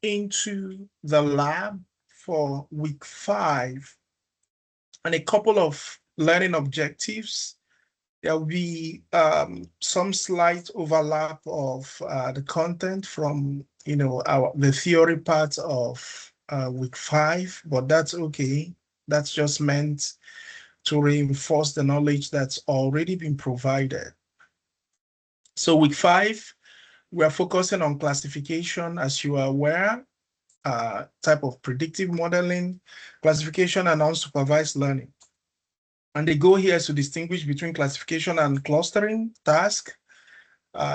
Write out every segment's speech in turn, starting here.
into the lab for week 5 and a couple of learning objectives. There will be some slight overlap of the content from the theory part of week 5, but that's okay. That's just meant to reinforce the knowledge that's already been provided. So week 5, we are focusing on classification, as you are aware, type of predictive modeling, classification, and unsupervised learning. And the goal here is to distinguish between classification and clustering task,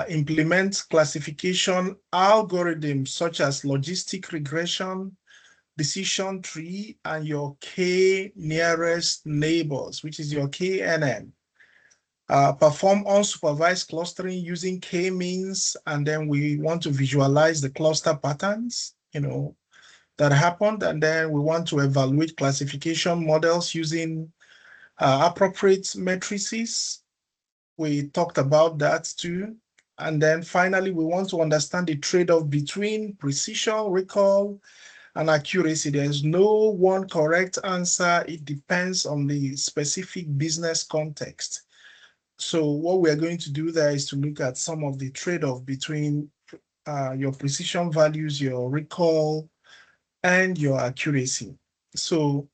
implement classification algorithms such as logistic regression, decision tree, and your K nearest neighbors, which is your KNN. Perform unsupervised clustering using k-means, and then we want to visualize the cluster patterns, that happened, and then we want to evaluate classification models using appropriate matrices. We talked about that too. And then finally, we want to understand the trade-off between precision, recall, and accuracy. There's no one correct answer. It depends on the specific business context. So what we are going to do there is to look at some of the trade-off between your precision values, your recall, and your accuracy. So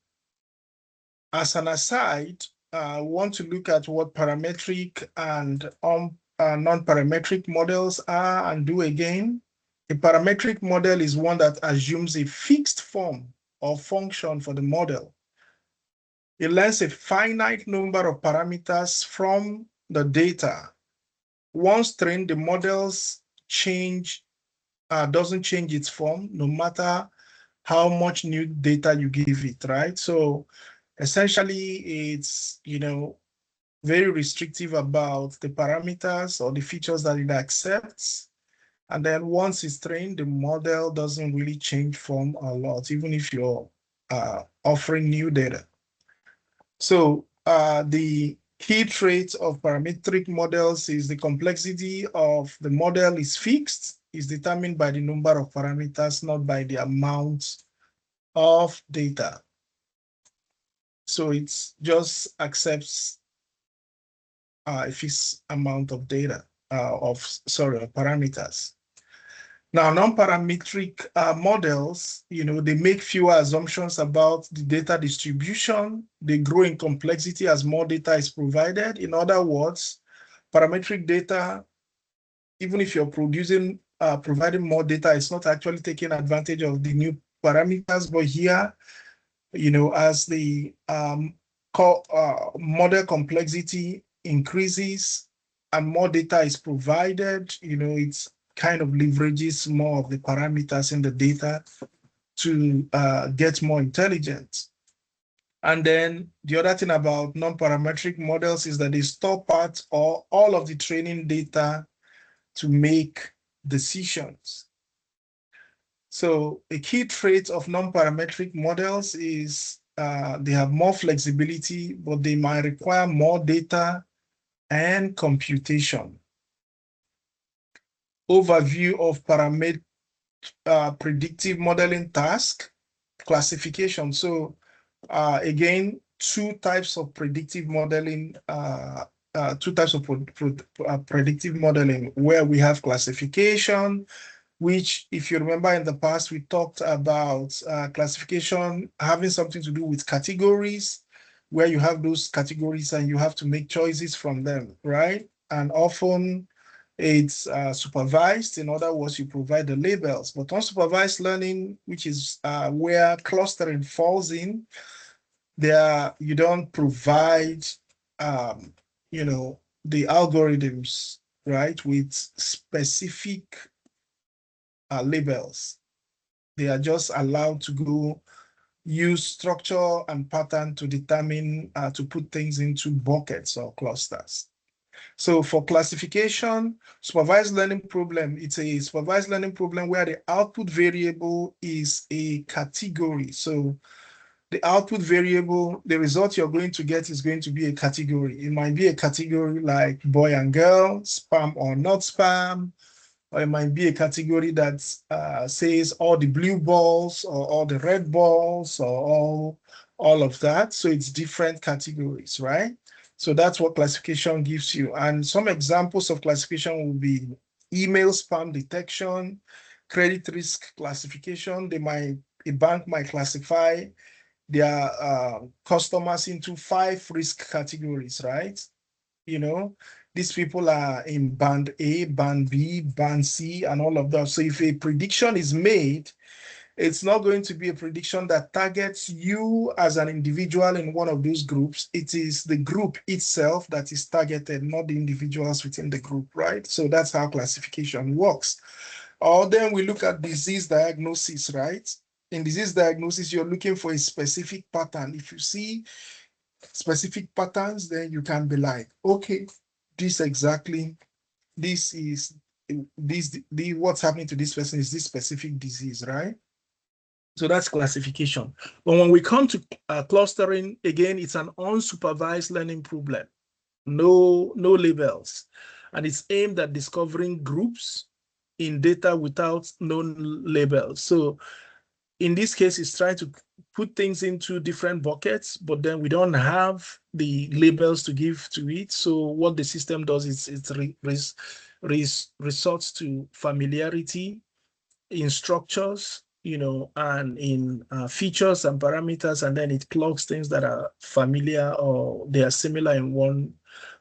as an aside, I want to look at what parametric and non-parametric models are and do again. A parametric model is one that assumes a fixed form or function for the model. It learns a finite number of parameters from the data. Once trained, the models doesn't change its form no matter how much new data you give it, right? So essentially, it's very restrictive about the parameters or the features that it accepts. And then once it's trained, the model doesn't really change form a lot, even if you're offering new data. So the key traits of parametric models is the complexity of the model is fixed, is determined by the number of parameters, not by the amount of data. So it just accepts a fixed amount of data, of parameters. Now, non-parametric models, they make fewer assumptions about the data distribution. They grow in complexity as more data is provided. In other words, parametric data, even if you're providing more data, it's not actually taking advantage of the new parameters. But here, as the model complexity increases and more data is provided, it's kind of leverages more of the parameters in the data to get more intelligent. And then the other thing about non-parametric models is that they store part or all of the training data to make decisions. So a key trait of non-parametric models is they have more flexibility, but they might require more data and computation. Overview of predictive modeling task, classification. So again, two types of predictive modeling, predictive modeling, where we have classification, which, if you remember in the past, we talked about classification having something to do with categories, where you have those categories and you have to make choices from them, right? And often it's supervised. In other words, you provide the labels. But unsupervised learning, which is where clustering falls in, there you don't provide, the algorithms, right, with specific labels. They are just allowed to go use structure and pattern to determine, to put things into buckets or clusters. So for classification, supervised learning problem, it's a supervised learning problem where the output variable is a category. So the output variable, the result you're going to get is going to be a category. It might be a category like boy and girl, spam or not spam, or it might be a category that says all the blue balls or all the red balls or all of that. So it's different categories, right? So that's what classification gives you. And some examples of classification will be email spam detection, credit risk classification. A bank might classify their customers into 5 risk categories, right? You know, these people are in band A, band B, band C, and all of that. So if a prediction is made, it's not going to be a prediction that targets you as an individual in one of those groups. It is the group itself that is targeted, not the individuals within the group, right? So that's how classification works. Or then we look at disease diagnosis, right? In disease diagnosis, you're looking for a specific pattern. If you see specific patterns, then you can be like, okay, this is what's happening to this person is this specific disease, right? So that's classification. But when we come to clustering, again, it's an unsupervised learning problem. No labels. And it's aimed at discovering groups in data without known labels. So in this case, it's trying to put things into different buckets, but then we don't have the labels to give to it. So what the system does is it resorts to familiarity in structures, and in features and parameters, and then it plugs things that are familiar or they are similar in one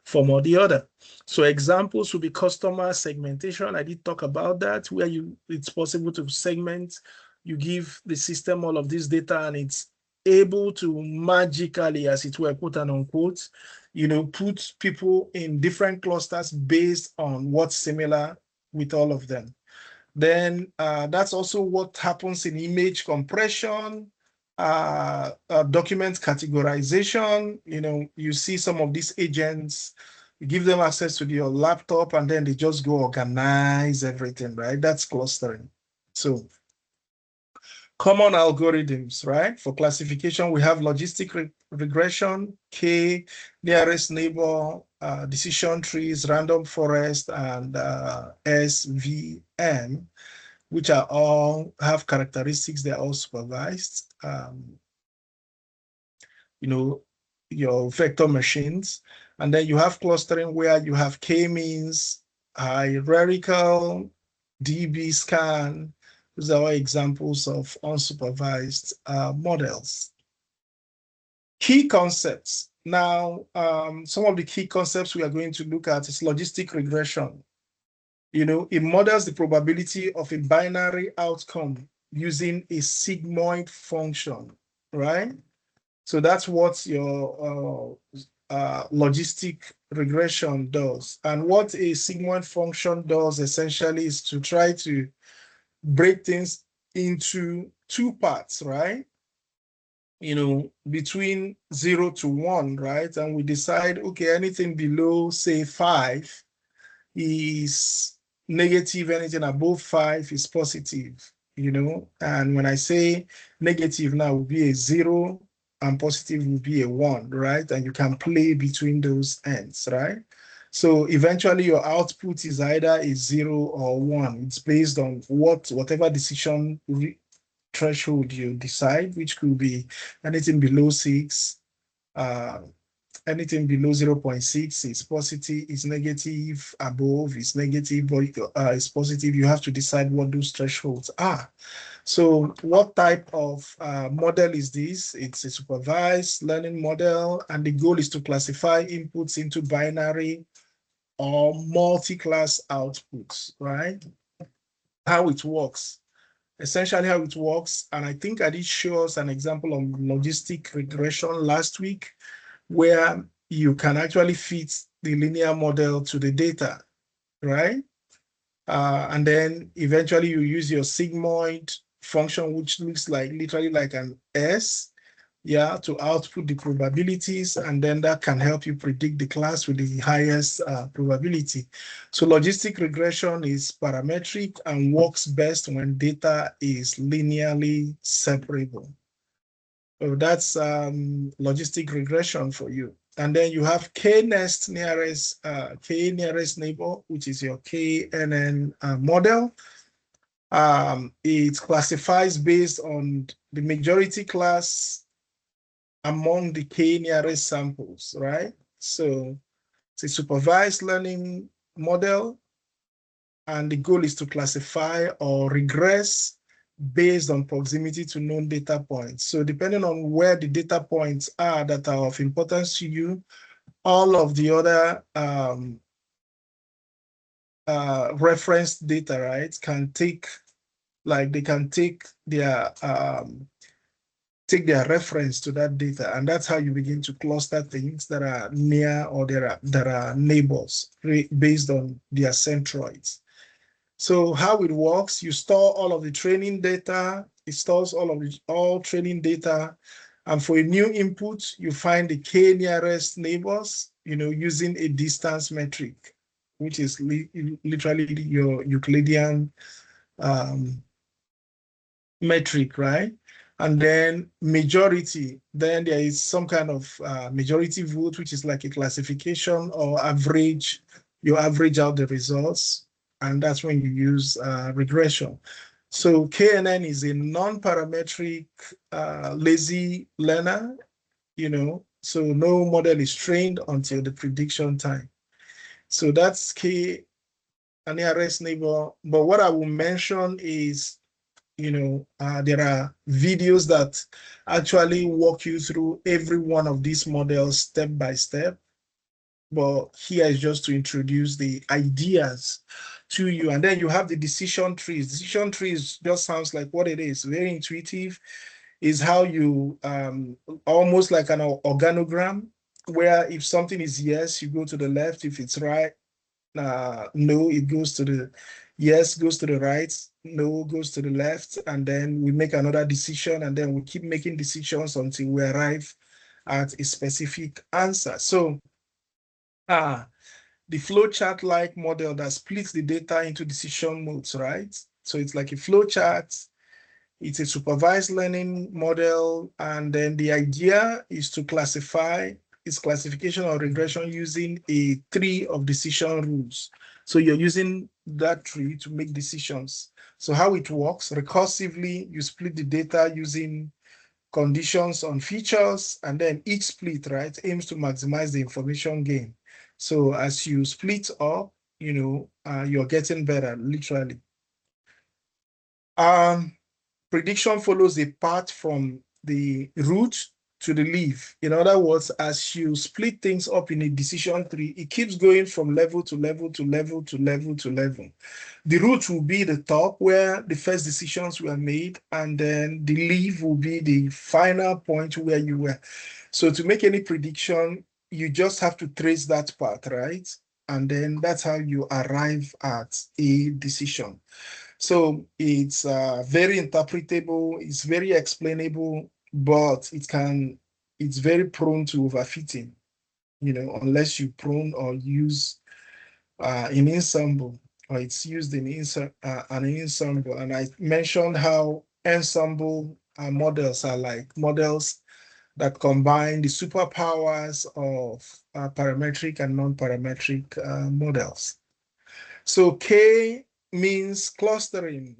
form or the other. So examples would be customer segmentation. I did talk about that, where it's possible to segment. You give the system all of this data and it's able to magically, as it were, quote and unquote, put people in different clusters based on what's similar with all of them. Then that's also what happens in image compression, document categorization. You see some of these agents, you give them access to your laptop and then they just go organize everything, right? That's clustering. So common algorithms, right? For classification, we have logistic regression, K, nearest neighbor, decision trees, random forest, and SVM, which are all have characteristics. They're all supervised. Your vector machines. And then you have clustering where you have k-means, hierarchical, DB scan. Those are all examples of unsupervised models. Key concepts. Now, some of the key concepts we are going to look at is logistic regression. It models the probability of a binary outcome using a sigmoid function, right? So that's what your logistic regression does. And what a sigmoid function does essentially is to try to break things into 2 parts, right? Between 0 to 1, right? And we decide, okay, anything below, say, 5 is negative, anything above 5 is positive, And when I say negative now will be a 0 and positive will be a 1, right? And you can play between those ends, right? So eventually your output is either a 0 or 1. It's based on whatever decision threshold you decide, which could be anything below 6, anything below 0.6 is positive, is negative, above is negative, but it's positive. You have to decide what those thresholds are. So what type of model is this? It's a supervised learning model, and the goal is to classify inputs into binary or multi-class outputs, right? How it works. Essentially how it works, and I think I did show us an example of logistic regression last week, where you can actually fit the linear model to the data, right? And then eventually you use your sigmoid function, which looks literally like an S, to output the probabilities, and then that can help you predict the class with the highest probability. So logistic regression is parametric and works best when data is linearly separable. So that's logistic regression for you. And then you have k nearest neighbor, which is your KNN model. It classifies based on the majority class among the k nearest samples, right? So it's a supervised learning model, and the goal is to classify or regress based on proximity to known data points. So depending on where the data points are that are of importance to you, all of the other reference data, right, can take, like they can take their reference to that data, and that's how you begin to cluster things that are near or that are neighbors based on their centroids. So how it works, you store all of the training data, it stores all training data, and for a new input, you find the k nearest neighbors, using a distance metric, which is literally your Euclidean metric, right? And then majority, then there is some kind of majority vote, which is like a classification or average. You average out the results, and that's when you use regression. So KNN is a non-parametric lazy learner, so no model is trained until the prediction time. So that's K nearest neighbor. But what I will mention is, there are videos that actually walk you through every one of these models step by step. But here is just to introduce the ideas to you. And then you have the decision trees. Decision trees just sounds like what it is, very intuitive. Is how you, almost like an organogram, where if something is yes, you go to the left. If it's right, no, it goes to the yes, goes to the right, no goes to the left, and then we make another decision, and then we keep making decisions until we arrive at a specific answer. So the flowchart-like model that splits the data into decision modes, right? So it's like a flowchart. It's a supervised learning model, and then the idea is to classify its classification or regression using a tree of decision rules. So you're using that tree to make decisions. So how it works, recursively, you split the data using conditions on features, and then each split, right, aims to maximize the information gain. So as you split up, you're getting better, literally. Prediction follows a path from the root to the leaf. In other words, as you split things up in a decision tree, it keeps going from level to level to level to level to level. The root will be the top where the first decisions were made, and then the leaf will be the final point where you were. So to make any prediction, you just have to trace that path, right? And then that's how you arrive at a decision. So it's very interpretable, it's very explainable, but it's very prone to overfitting, unless you prone or use an ensemble, or it's used in an ensemble. And I mentioned how ensemble models are like models that combine the superpowers of parametric and non-parametric models. So K means clustering.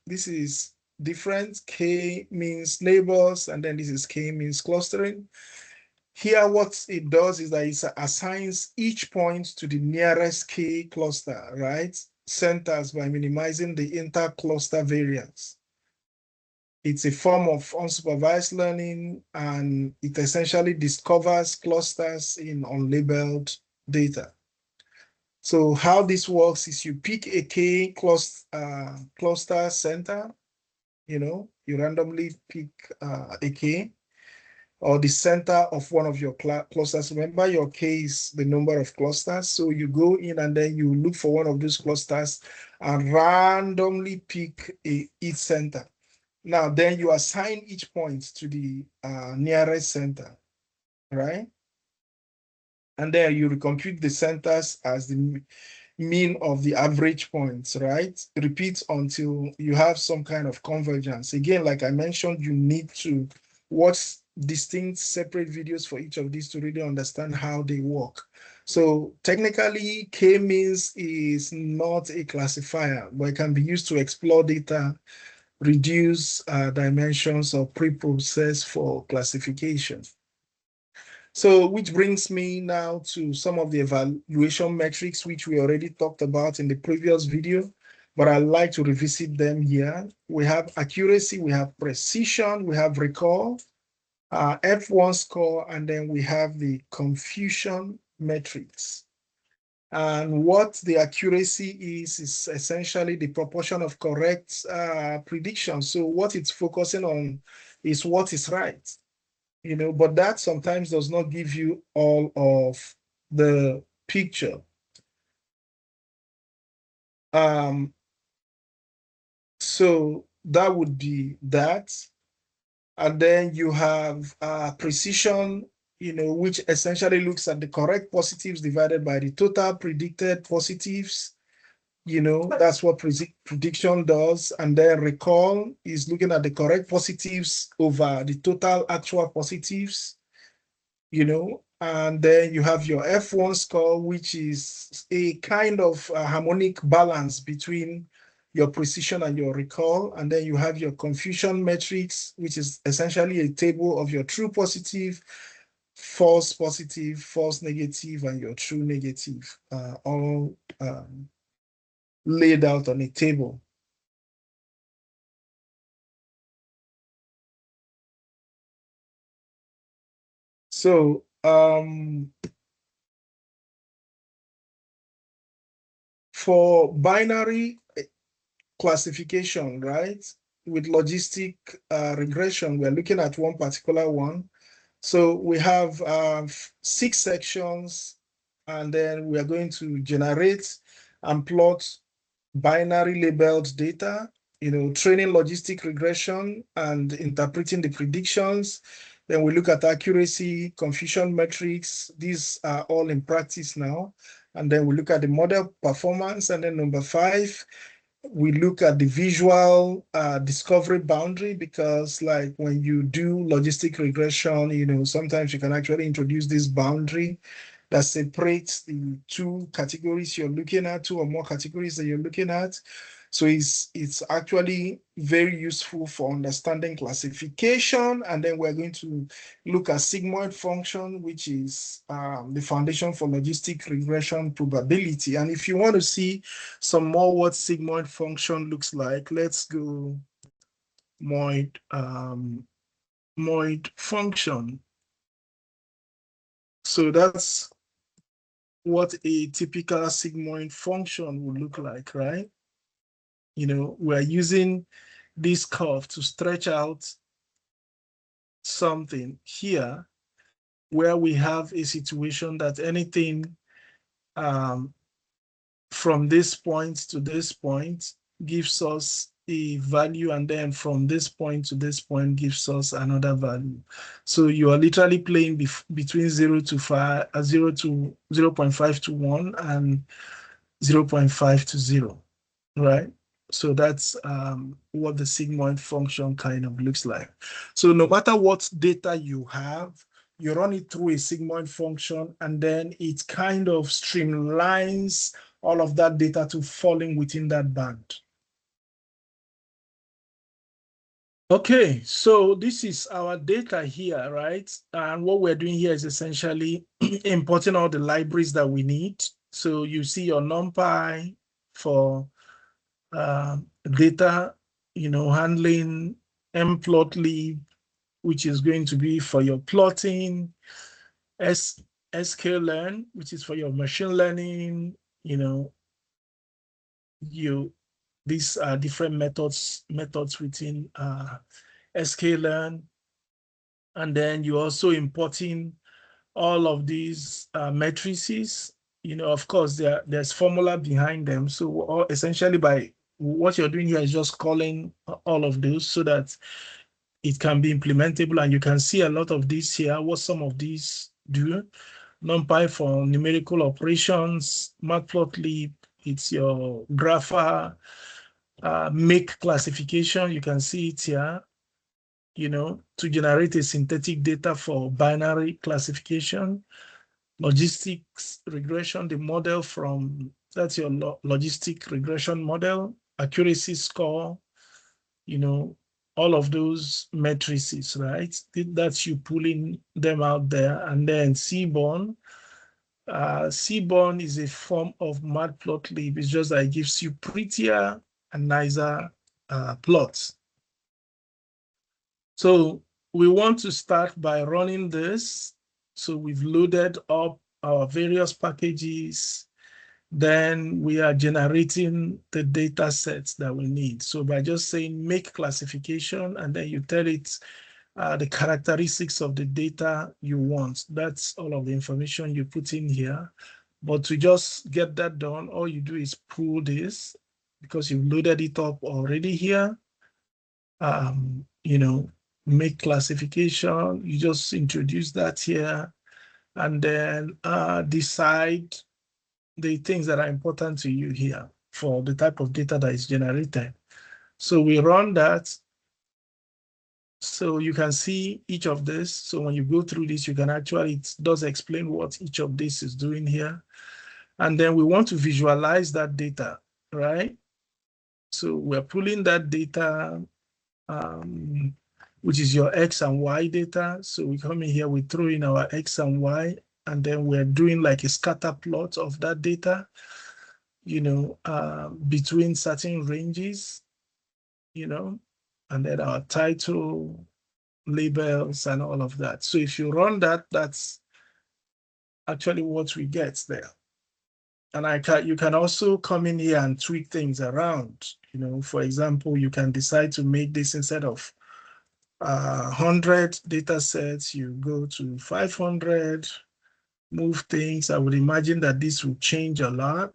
This is different. K means neighbors, and then this is K means clustering. Here, what it does is that it assigns each point to the nearest K cluster, right? Centers by minimizing the inter-cluster variance. It's a form of unsupervised learning, and it essentially discovers clusters in unlabeled data. So how this works is you pick a K cluster center, you randomly pick a K, or the center of one of your clusters. Remember, your K is the number of clusters. So you go in and then you look for one of those clusters and randomly pick its center. Now, then you assign each point to the nearest center, right? And then you recompute the centers as the mean of the average points, right? Repeat until you have some kind of convergence. Again, like I mentioned, you need to watch distinct separate videos for each of these to really understand how they work. So technically, k-means is not a classifier, but it can be used to explore data, reduce dimensions, or pre-process for classification. So which brings me now to some of the evaluation metrics, which we already talked about in the previous video, but I'd like to revisit them here. We have accuracy, we have precision, we have recall, F1 score, and then we have the confusion metrics. And what the accuracy is essentially the proportion of correct predictions. So what it's focusing on is what is right, but that sometimes does not give you all of the picture. So that would be that. And then you have precision, which essentially looks at the correct positives divided by the total predicted positives. That's what prediction does. And then recall is looking at the correct positives over the total actual positives, and then you have your F1 score, which is a kind of harmonic balance between your precision and your recall. And then you have your confusion metrics, which is essentially a table of your true positive, false negative, and your true negative, all laid out on a table. So for binary classification, right, with logistic regression, we're looking at one particular one. So we have 6 sections, and then we are going to generate and plot binary labeled data, training logistic regression and interpreting the predictions. Then we look at accuracy, confusion metrics. These are all in practice now. And then we look at the model performance. And then number 5, we look at the visual discovery boundary, because like when you do logistic regression, sometimes you can actually introduce this boundary that separates the 2 categories you're looking at, 2 or more categories that you're looking at. So it's actually very useful for understanding classification. And then we're going to look at sigmoid function, which is the foundation for logistic regression probability. And if you want to see some more what sigmoid function looks like, let's go moid function. So that's what a typical sigmoid function would look like, right? We're using this curve to stretch out something here where we have a situation that anything from this point to this point gives us a value, and then from this point to this point gives us another value. So you are literally playing between 0 to 5, 0 to 0.5 to 1 and 0.5 to 0, right? So that's what the sigmoid function kind of looks like. So no matter what data you have, you run it through a sigmoid function, and then it kind of streamlines all of that data to falling within that band. Okay, so this is our data here, right? And what we're doing here is essentially importing all the libraries that we need. So you see your NumPy for data, handling, mplotly, which is going to be for your plotting, sklearn, which is for your machine learning. These are different methods within sklearn. And then you're also importing all of these matrices. Of course, there's formula behind them. So essentially, by what you're doing here is just calling all of those so that it can be implementable. And you can see a lot of these here, what some of these do. NumPy for numerical operations, matplotlib, it's your grapher, make classification. You can see it here. to generate a synthetic data for binary classification, logistics regression, the model from, that's your logistic regression model, accuracy score, all of those matrices, right? That's you pulling them out there. And then Seaborn. Seaborn is a form of matplotlib. It's just that it gives you prettier and nicer plots. So we want to start by running this. So we've loaded up our various packages. Then we are generating the data sets that we need. So by just saying make classification, and then you tell it the characteristics of the data you want. That's all of the information you put in here. But to just get that done, all you do is pull this because you've loaded it up already here. Make classification, you just introduce that here, and then decide the things that are important to you here for the type of data that is generated. So we run that. So you can see each of this. So when you go through this, you can actually, it does explain what each of this is doing here. And then we want to visualize that data, right? So we're pulling that data, which is your X and Y data. So we come in here, we throw in our X and Y, and then we're doing like a scatter plot of that data, between certain ranges, and then our title, labels, and all of that. So if you run that, that's actually what we get there. And you can also come in here and tweak things around. For example, you can decide to make this instead of 100 data sets, you go to 500, move things. I would imagine that this will change a lot.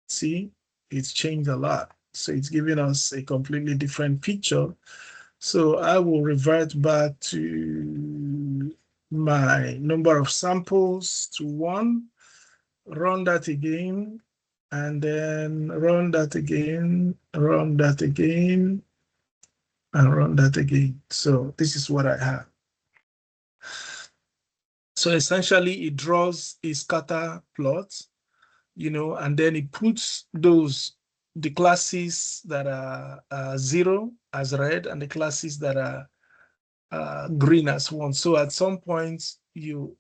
See, it's changed a lot. So it's giving us a completely different picture. So I will revert back to my number of samples to 1, run that again, and then run that again, run that again, and run that again. So this is what I have. So essentially it draws a scatter plot, and then it puts the classes that are 0 as red and the classes that are green as 1. So at some point you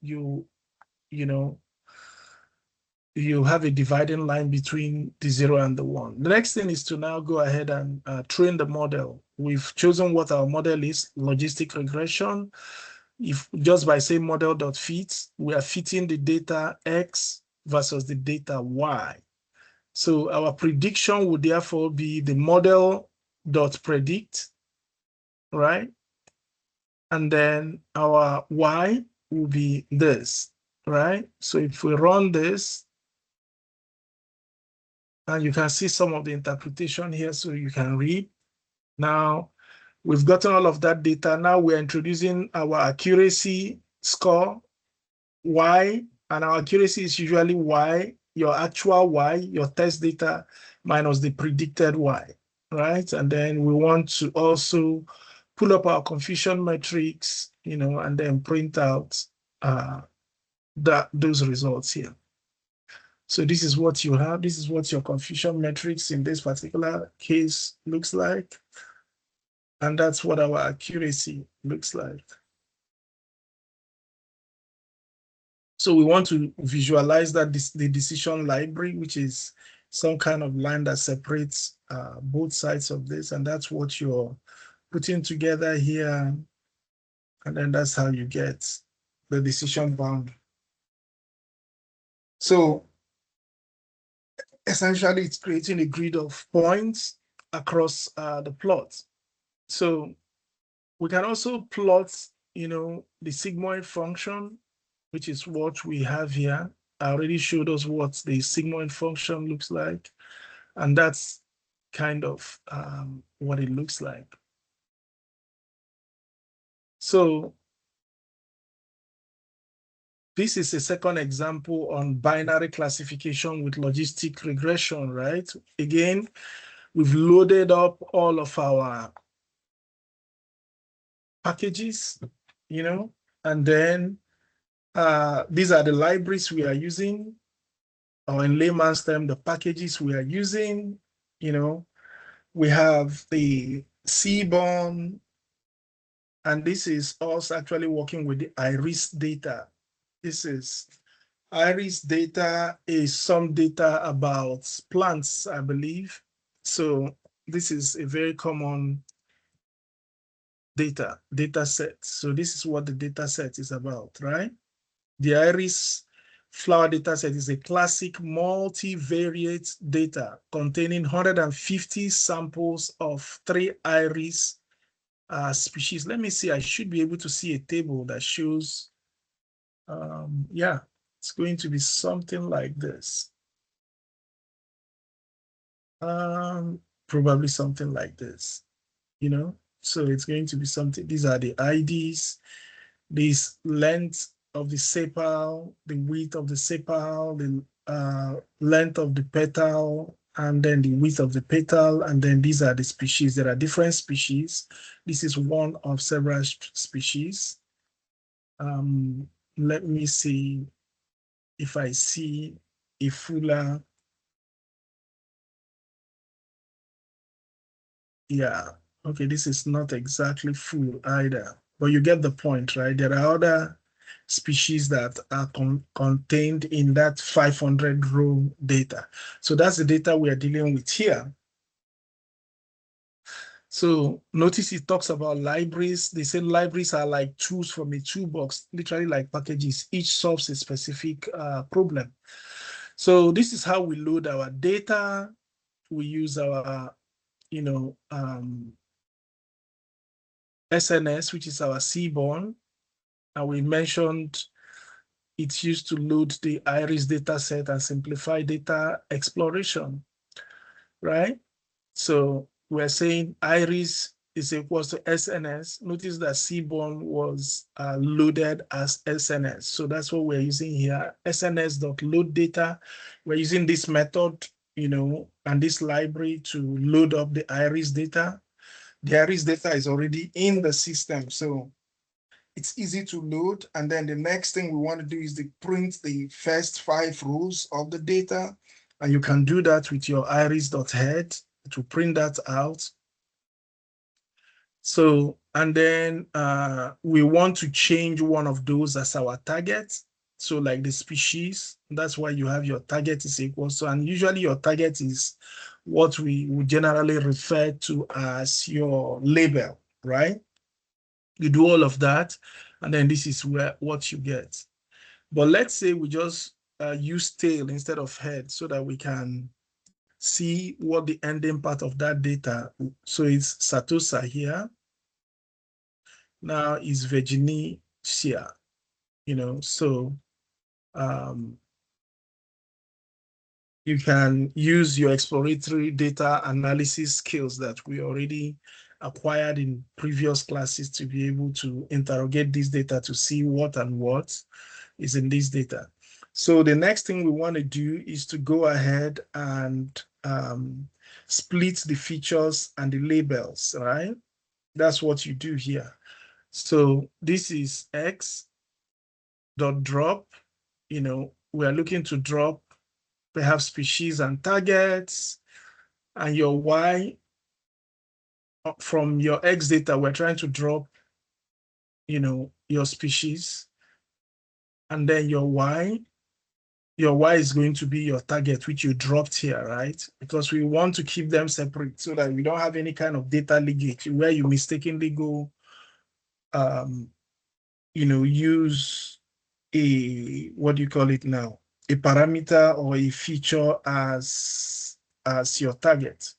have a dividing line between the 0 and the 1. The next thing is to now go ahead and train the model. We've chosen what our model is, logistic regression. If just by saying model.fit, we are fitting the data X versus the data Y. So our prediction would therefore be the model.predict, right? And then our Y will be this, right? So if we run this, and you can see some of the interpretation here so you can read. Now, we've gotten all of that data. Now we're introducing our accuracy score, Y, and our accuracy is usually Y, your actual Y, your test data minus the predicted Y, right? And then we want to also pull up our confusion metrics, and then print out those results here. So this is what you have. This is what your confusion metrics in this particular case looks like. And that's what our accuracy looks like. So we want to visualize that the decision library, which is some kind of line that separates both sides of this. And that's what you're putting together here. And then that's how you get the decision bound. So essentially, it's creating a grid of points across the plot. So we can also plot, the sigmoid function, which is what we have here. I already showed us what the sigmoid function looks like. And that's kind of what it looks like. So this is a second example on binary classification with logistic regression, right? Again, we've loaded up all of our packages, and then these are the libraries we are using, or in layman's term, the packages we are using. We have the Seaborn, and this is us actually working with the iris data. This is iris data is some data about plants, I believe. So this is a very common data set. So this is what the data set is about, right? The iris flower data set is a classic multivariate data containing 150 samples of 3 iris species. Let me see, I should be able to see a table that shows, yeah, it's going to be something like this. Probably something like this, So it's going to be something, these are the IDs, this length of the sepal, the width of the sepal, the length of the petal, and then the width of the petal, and then these are the species. There are different species. This is one of several species. Let me see if I see a fuller. Yeah, okay, this is not exactly full either, but you get the point, right? There are other species that are contained in that 500 row data. So that's the data we are dealing with here. So notice it talks about libraries. They say libraries are like tools from a toolbox, literally like packages. Each solves a specific problem. So this is how we load our data. We use our, SNS, which is our Seaborn. And we mentioned it's used to load the iris data set and simplify data exploration, right? So we're saying iris is equals to SNS. Notice that Seaborn was loaded as SNS. So that's what we're using here, SNS.load data. We're using this method, and this library to load up the iris data. The iris data is already in the system. So it's easy to load. And then the next thing we want to do is to print the first 5 rows of the data. And you can do that with your iris.head to print that out. So, and then we want to change one of those as our target. So like the species, that's why you have your target is equal. So, and usually your target is what we would generally refer to as your label, right? You do all of that, and then this is what you get. But let's say we just use tail instead of head so that we can see what the ending part of that data. So it's Satosa here. Now is Virginia, so you can use your exploratory data analysis skills that we already acquired in previous classes to be able to interrogate this data to see what is in this data. So the next thing we want to do is to go ahead and split the features and the labels, right? That's what you do here. So this is x.drop, we are looking to drop perhaps species and targets, and your y, from your x data, we're trying to drop, your species, and then your y is going to be your target, which you dropped here, right? Because we want to keep them separate so that we don't have any kind of data leakage where you mistakenly go, use what do you call it now? A parameter or a feature as your target.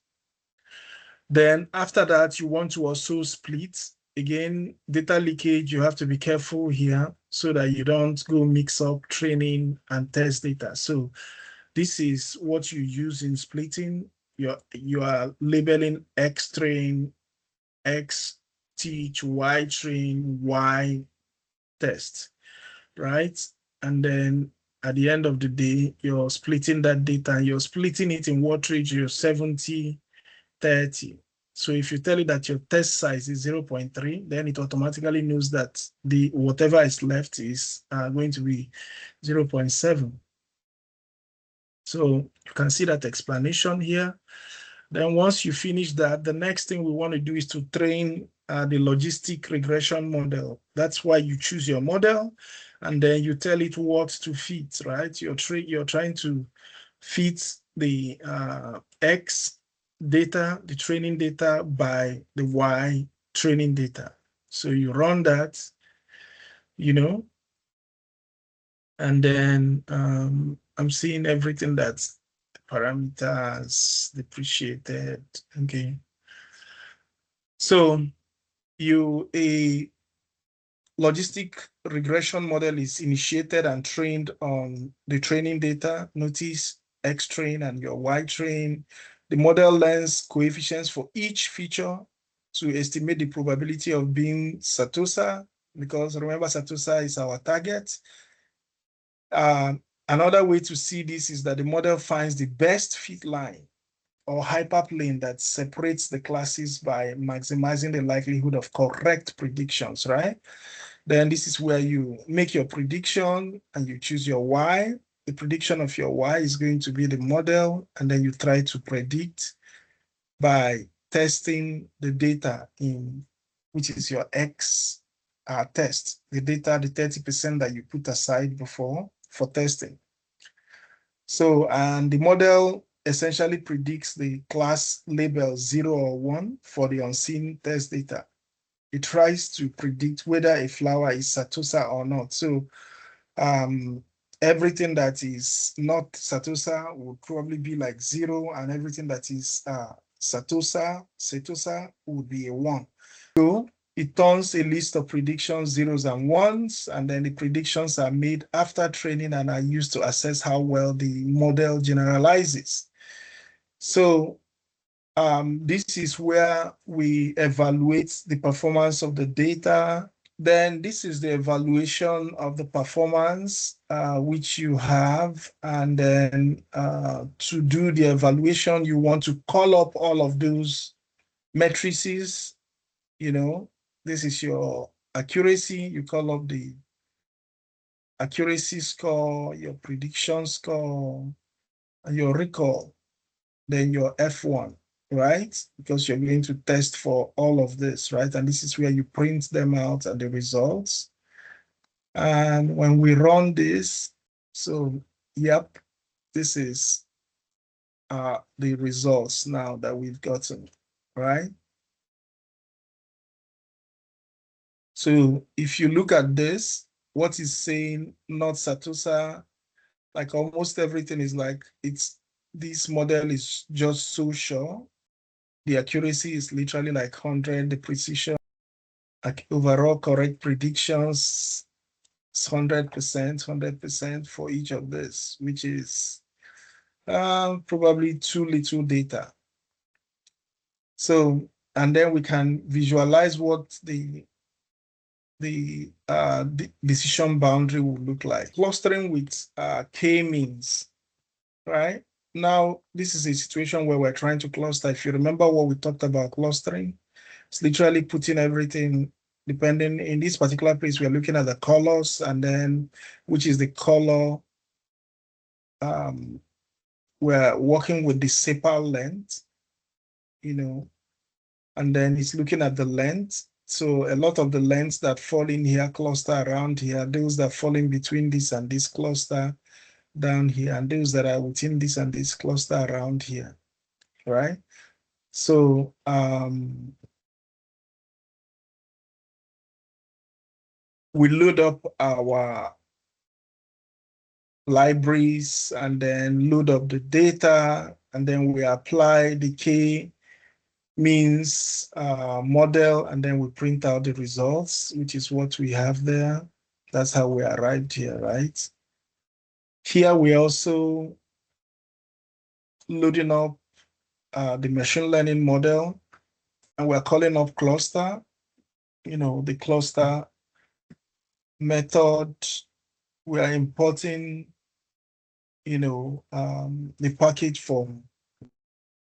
Then after that, you want to also split. Again, data leakage, you have to be careful here so that you don't go mix up training and test data. So this is what you use in splitting. You are labeling X train, X teach, Y train, Y test, right? And then at the end of the day, you're splitting that data and you're splitting it in what ratio? 70, 30. So if you tell it that your test size is 0.3, then it automatically knows that the whatever is left is going to be 0.7. So you can see that explanation here. Then once you finish that, the next thing we want to do is to train the logistic regression model. That's why you choose your model, and then you tell it what to fit, right? You're trying to fit the X data, the training data, by the Y training data. So you run that, and then I'm seeing everything that's parameters depreciated. Okay. So a logistic regression model is initiated and trained on the training data. Notice X train and your Y train. The model learns coefficients for each feature to estimate the probability of being Satosa, because remember, Satosa is our target. Another way to see this is that the model finds the best fit line or hyperplane that separates the classes by maximizing the likelihood of correct predictions, right? Then this is where you make your prediction and you choose your Y. The prediction of your Y is going to be the model, and then you try to predict by testing the data in, which is your X test, the data, the 30% that you put aside before for testing. So, and the model essentially predicts the class label 0 or 1 for the unseen test data. It tries to predict whether a flower is Satosa or not. So everything that is not Satosa would probably be like 0, and everything that is Satosa would be a 1. So it turns a list of predictions, 0s and 1s, and then the predictions are made after training and are used to assess how well the model generalizes. So this is where we evaluate the performance of the data. Then this is the evaluation of the performance which you have. And then to do the evaluation, you want to call up all of those matrices. This is your accuracy. You call up the accuracy score, your prediction score, and your recall, then your F1. Right? Because you're going to test for all of this, right? And this is where you print them out and the results. And when we run this, so yep, this is the results now that we've gotten, right? So if you look at this, what is saying not Satosa, like almost everything is like, this model is just so sure. The accuracy is literally like 100, the precision, like overall correct predictions, 100% for each of this, which is probably too little data. So, and then we can visualize what the decision boundary will look like. Clustering with k-means, right? Now, this is a situation where we're trying to cluster. If you remember what we talked about clustering, it's literally putting everything, depending, in this particular place, we're looking at the colors, and then, which is the color, we're working with the sepal length, and then it's looking at the length. So a lot of the lengths that fall in here cluster around here, those that fall in between this and this cluster down here, and those that are within this and this cluster around here, right? So we load up our libraries and then load up the data, and then we apply the k-means model, and then we print out the results, which is what we have there. That's how we arrived here, right? Here we also loading up the machine learning model, and we're calling up cluster, the cluster method. We are importing, the package for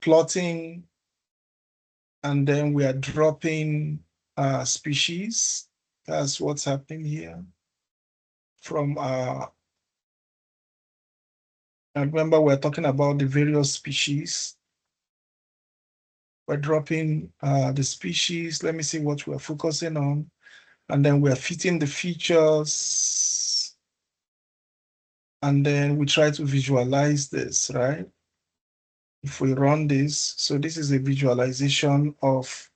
plotting and then we are dropping species. That's what's happening here. From I remember we're talking about the various species. We're dropping the species. Let me see what we're focusing on. And then we're fitting the features. And then we try to visualize this, right? If we run this, so this is a visualization of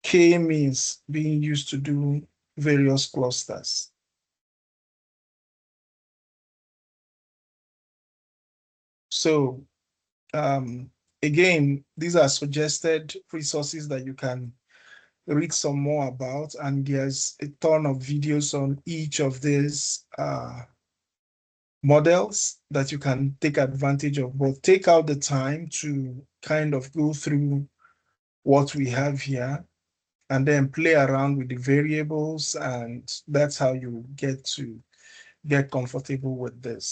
k-means being used to do various clusters. So again, these are suggested resources that you can read some more about, and there's a ton of videos on each of these models that you can take advantage of, but take out the time to kind of go through what we have here and then play around with the variables, and that's how you get comfortable with this.